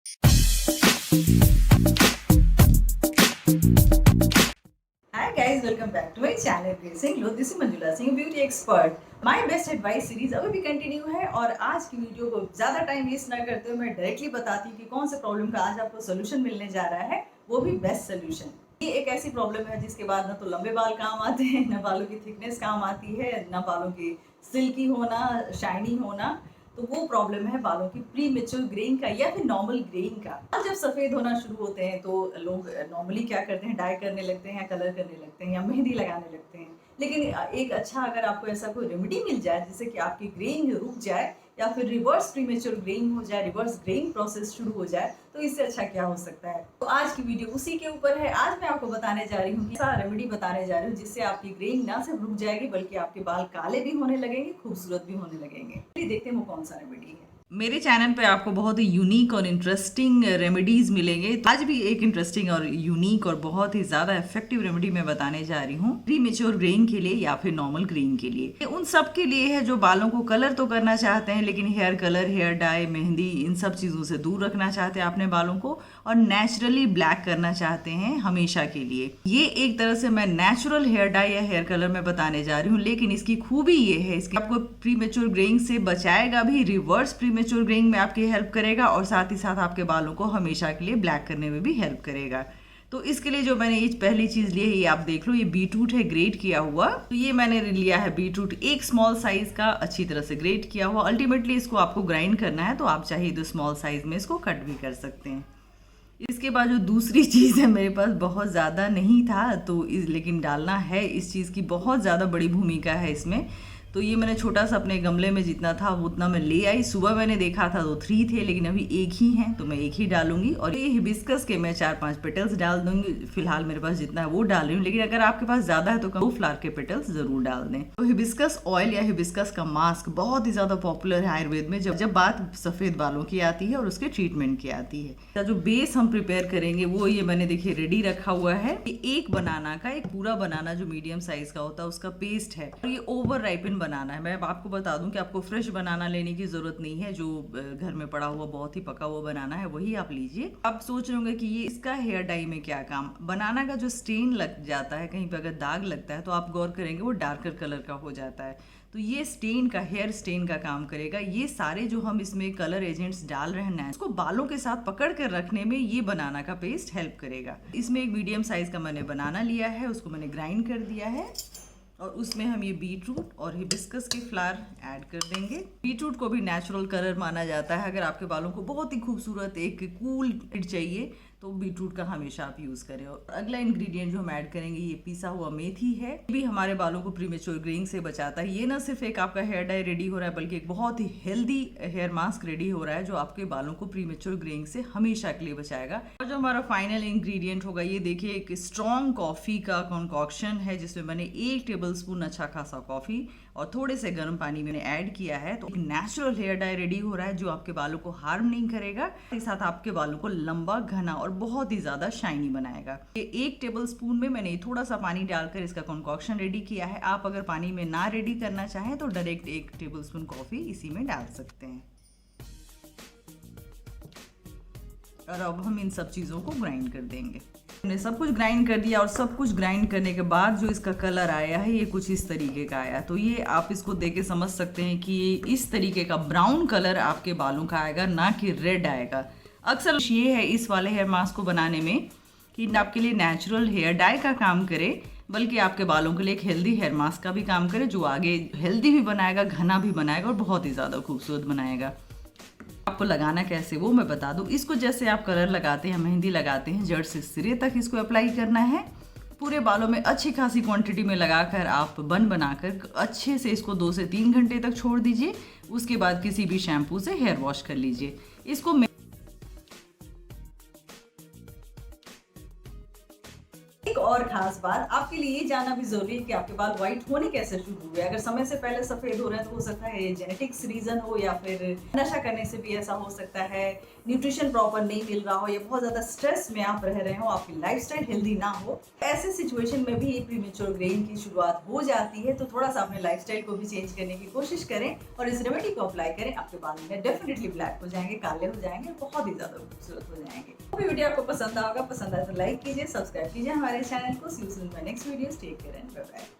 Hi guys, welcome back to my channel Gracing Hello, this is Manjula Singh beauty expert. My best advice series अभी भी continue है और आज की वीडियो को ज़्यादा टाइम वेस्ट ना करते हुए मैं डायरेक्टली बताती हूँ कि कौन से प्रॉब्लम का आज आपको सोल्यूशन मिलने जा रहा है, वो भी बेस्ट सोल्यूशन। ये एक ऐसी प्रॉब्लम है जिसके बाद ना तो लंबे बाल काम आते हैं, ना बालों की थिकनेस काम आती है, ना बालों की सिल्की होना, शाइनी होना। तो वो प्रॉब्लम है बालों की प्री मेच्योर ग्रेइंग का या फिर नॉर्मल ग्रेइंग का। बाल जब सफ़ेद होना शुरू होते हैं तो लोग नॉर्मली क्या करते हैं, डाई करने लगते हैं या कलर करने लगते हैं या मेहंदी लगाने लगते हैं। लेकिन एक अच्छा अगर आपको ऐसा कोई रेमेडी मिल जाए जिससे कि आपकी ग्रेइंग रुक जाए या फिर रिवर्स प्रीमेच्योर ग्रेइंग हो जाए, रिवर्स ग्रेइंग प्रोसेस शुरू हो जाए, तो इससे अच्छा क्या हो सकता है। तो आज की वीडियो उसी के ऊपर है। आज मैं आपको बताने जा रही हूँ कि ऐसा रेमेडी बताने जा रही हूँ जिससे आपकी ग्रेइंग ना सिर्फ रुक जाएगी बल्कि आपके बाल काले भी होने लगेंगे, खूबसूरत भी होने लगेंगे। देखते हैं वो कौन सा रेमेडी है। मेरे चैनल पे आपको बहुत ही यूनिक और इंटरेस्टिंग रेमेडीज मिलेंगे। आज भी एक इंटरेस्टिंग और यूनिक और बहुत ही ज़्यादा इफेक्टिव रेमेडी मैं बताने जा रही हूँ प्री मेच्योर ग्रेइंग के लिए या फिर नॉर्मल ग्रेइंग के लिए। ये उन सब के लिए है जो बालों को कलर तो करना चाहते हैं लेकिन hair colour, hair dye, mehndi, इन सब चीज़ों से दूर रखना चाहते हैं अपने बालों को और नेचुरली ब्लैक करना चाहते हैं हमेशा के लिए। ये एक तरह से मैं नेचुरल हेयर डाई या हेयर कलर में बताने जा रही हूँ, लेकिन इसकी खूबी ये है इसकी आपको प्री मेच्योर ग्रेइंग से बचाएगा भी, रिवर्स प्री मेच्योर ग्रेइंग में आपकी हेल्प करेगा और साथ ही साथ आपके बालों को हमेशा के लिए ब्लैक करने में भी हेल्प करेगा। तो इसके लिए जो मैंने ये पहली चीज़ ली है ये आप देख लो, ये बीटरूट है ग्रेट किया हुआ। तो ये मैंने लिया है बीटरूट एक स्मॉल साइज का, अच्छी तरह से ग्रेट किया हुआ। अल्टीमेटली इसको आपको ग्राइंड करना है तो आप चाहिए तो स्मॉल साइज में इसको कट भी कर सकते हैं। इसके बाद जो दूसरी चीज़ है मेरे पास बहुत ज़्यादा नहीं था तो लेकिन डालना है, इस चीज़ की बहुत ज़्यादा बड़ी भूमिका है इसमें। तो ये मैंने छोटा सा अपने गमले में जितना था वो उतना मैं ले आई। सुबह मैंने देखा था तो 3 थे लेकिन अभी एक ही हैं तो मैं एक ही डालूंगी। और ये हिबिस्कस के मैं 4-5 पेटल्स डाल दूंगी। फिलहाल मेरे पास जितना है वो डाल रही हूँ, लेकिन अगर आपके पास ज़्यादा है तो 2 फ्लावर के पेटल्स ज़रूर डाल दें। तो हिबिस्कस ऑयल या हिबिस्कस का मास्क बहुत ही ज़्यादा पॉपुलर है आयुर्वेद में जब बात सफ़ेद बालों की आती है और उसके ट्रीटमेंट की आती है। जो बेस हम प्रिपेयर करेंगे वो ये मैंने देखिए रेडी रखा हुआ है। एक बनाना का, एक पूरा बनाना जो मीडियम साइज का होता है उसका पेस्ट है और ये ओवर राइपन बनाना है। मैं आपको बता दूं कि आपको फ्रेश बनाना लेने की जरूरत नहीं है, जो घर में पड़ा हुआ बहुत ही पका हुआ बनाना है वही आप लीजिए। आप सोच रहे होंगे कि ये इसका हेयर डाई में क्या काम। बनाना का जो स्टेन लग जाता है, कहीं पे अगर दाग लगता है तो आप गौर करेंगे वो डार्कर कलर का हो जाता है, तो ये स्टेन का, हेयर स्टेन का काम करेगा। ये सारे जो हम इसमें कलर एजेंट्स डाल रहे हैं उसको बालों के साथ पकड़ कर रखने में ये बनाना का पेस्ट हेल्प करेगा। इसमें एक मीडियम साइज का मैंने बनाना लिया है, उसको मैंने ग्राइंड कर दिया है और उसमें हम ये बीटरूट और हिबिस्कस के फ्लावर ऐड कर देंगे। बीटरूट को भी नेचुरल कलर माना जाता है। अगर आपके बालों को बहुत ही खूबसूरत एक कूल चाहिए तो बीटरूट का हमेशा आप यूज़ करें। और अगला इंग्रेडिएंट जो हम ऐड करेंगे ये पिसा हुआ मेथी है। ये भी हमारे बालों को प्रीमेच्योर ग्रेइंग से बचाता है। ये ना सिर्फ एक आपका हेयर डाई रेडी हो रहा है बल्कि एक बहुत ही हेल्दी हेयर मास्क रेडी हो रहा है जो आपके बालों को प्रीमेच्योर ग्रेइंग से हमेशा के लिए बचाएगा। और जो हमारा फाइनल इंग्रेडिएंट होगा ये देखिए, एक स्ट्रॉन्ग कॉफ़ी का कॉन्कॉक्शन है जिसमें मैंने 1 टेबलस्पून अच्छा खासा कॉफ़ी और थोड़े से गर्म पानी मैंने ऐड किया है। तो एक नेचुरल हेयर डाई रेडी हो रहा है जो आपके बालों को हार्म नहीं करेगा, इसके साथ आपके बालों को लंबा, घना और बहुत ही ज़्यादा शाइनी बनाएगा। ये 1 टेबलस्पून में मैंने थोड़ा सा पानी डालकर इसका कॉन्कॉक्शन रेडी किया है। आप अगर पानी में ना रेडी करना चाहें तो डायरेक्ट 1 टेबलस्पून कॉफ़ी इसी में डाल सकते हैं। और अब हम इन सब चीज़ों को ग्राइंड कर देंगे। हमने सब कुछ ग्राइंड कर दिया और सब कुछ ग्राइंड करने के बाद जो इसका कलर आया है ये कुछ इस तरीके का आया। तो ये आप इसको देख के समझ सकते हैं कि ये इस तरीके का ब्राउन कलर आपके बालों का आएगा, ना कि रेड आएगा। अक्सर ये है इस वाले हेयर मास्क को बनाने में कि आपके लिए नेचुरल हेयर डाई का काम करे बल्कि आपके बालों के लिए एक हेल्दी हेयर मास्क का भी काम करे जो आगे हेल्दी भी बनाएगा, घना भी बनाएगा और बहुत ही ज़्यादा खूबसूरत बनाएगा। आपको लगाना कैसे वो मैं बता दूं। इसको जैसे आप कलर लगाते हैं, मेहंदी लगाते हैं, जड़ से सिरे तक इसको अप्लाई करना है। पूरे बालों में अच्छी खासी क्वांटिटी में लगाकर आप बन बनाकर अच्छे से इसको 2 से 3 घंटे तक छोड़ दीजिए। उसके बाद किसी भी शैम्पू से हेयर वॉश कर लीजिए। इसको एक और खास बात आपके लिए ये जानना भी जरूरी है कि आपके बाल व्हाइट होने कैसे शुरू हुए। अगर समय से पहले सफेद हो रहे हैं तो हो सकता है ये जेनेटिक्स रीजन हो, या फिर नशा करने से भी ऐसा हो सकता है, न्यूट्रिशन प्रॉपर नहीं मिल रहा हो, या बहुत ज्यादा स्ट्रेस में आप रह रहे हो, आपकी लाइफस्टाइल हेल्दी ना हो। ऐसे सिचुएशन में भी प्रीमेच्योर ग्रेइंग की शुरुआत हो जाती है। तो थोड़ा सा अपने लाइफस्टाइल को भी चेंज करने की कोशिश करें और इस रेमेडी को अप्लाई करें। आपके बाल में डेफिनेटली ब्लैक हो जाएंगे, काले हो जाएंगे, बहुत ही ज्यादा खूबसूरत हो जाएंगे। तो वीडियो आपको पसंद आएगा, पसंद आए तो लाइक कीजिए, सब्सक्राइब कीजिए हमारे चैनल को। See you soon in my next video. Take care and bye bye.